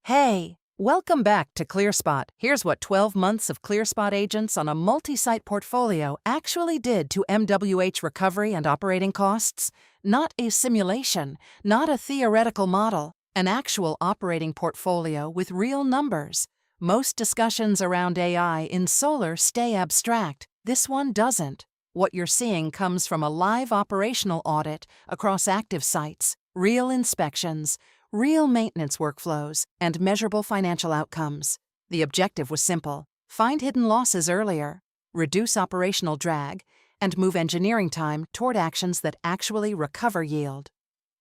Hey, welcome back to ClearSpot. Here's what 12 months of ClearSpot agents on a multi-site portfolio actually did to MWH recovery and operating costs. Not a simulation, not a theoretical model, an actual operating portfolio with real numbers. Most discussions around AI in solar stay abstract. This one doesn't. What you're seeing comes from a live operational audit across active sites, real inspections, real maintenance workflows, and measurable financial outcomes. The objective was simple: find hidden losses earlier, reduce operational drag, and move engineering time toward actions that actually recover yield.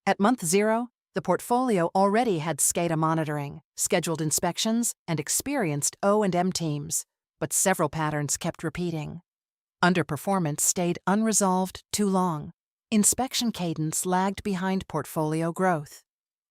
At month 0, the portfolio already had SCADA monitoring, scheduled inspections, and experienced O&M teams, but several patterns kept repeating. Underperformance stayed unresolved too long. Inspection cadence lagged behind portfolio growth.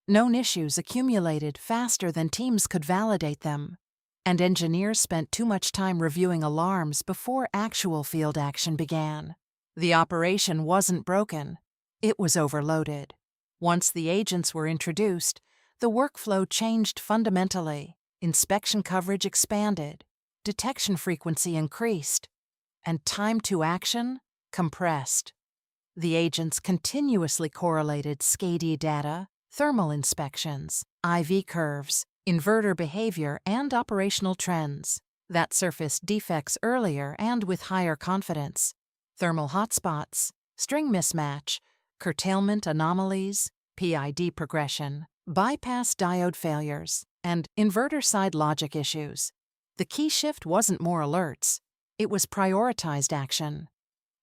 Known issues accumulated faster than teams could validate them, and engineers spent too much time reviewing alarms before actual field action began. The operation wasn't broken, it was overloaded. Once the agents were introduced, the workflow changed fundamentally. Inspection coverage expanded, detection frequency increased, and time to action compressed. The agents continuously correlated SCADA data, thermal inspections, IV curves, inverter behavior, and operational trends that surfaced defects earlier and with higher confidence. Thermal hotspots, string mismatch, curtailment anomalies, PID progression, bypass diode failures, and inverter side logic issues. The key shift wasn't more alerts, it was prioritized action.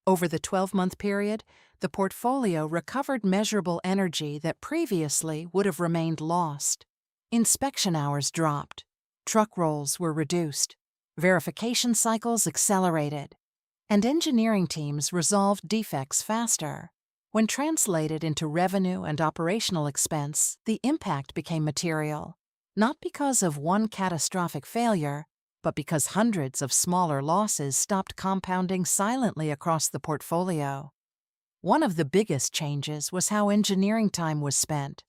Over the 12-month period, the portfolio recovered measurable energy that previously would have remained lost. Inspection hours dropped, truck rolls were reduced, verification cycles accelerated, and engineering teams resolved defects faster. When translated into revenue and operational expense, the impact became material, not because of one catastrophic failure, but because hundreds of smaller losses stopped compounding silently across the portfolio. One of the biggest changes was how engineering time was spent.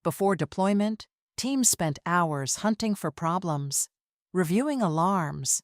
Before deployment, teams spent hours hunting for problems, reviewing alarms,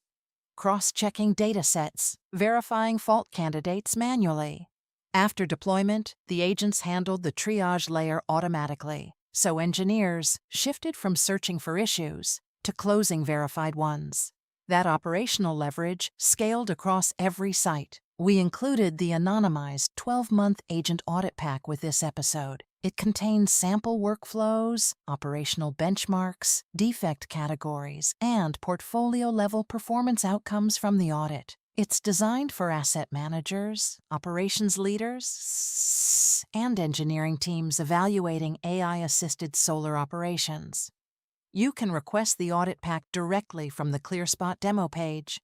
cross-checking datasets, verifying fault candidates manually. After deployment, the agents handled the triage layer automatically, so engineers shifted from searching for issues to closing verified ones. That operational leverage scaled across every site. We included the anonymized 12-month agent audit pack with this episode. It contains sample workflows, operational benchmarks, defect categories, and portfolio-level performance outcomes from the audit. It's designed for asset managers, operations leaders, and engineering teams evaluating AI-assisted solar operations. You can request the audit pack directly from the ClearSpot demo page.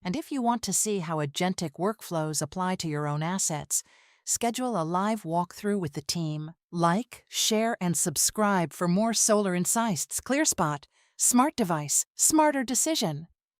And if you want to see how agentic workflows apply to your own assets, schedule a live walkthrough with the team. Like, share, and subscribe for more solar insights. ClearSpot. Smart device, smarter decision.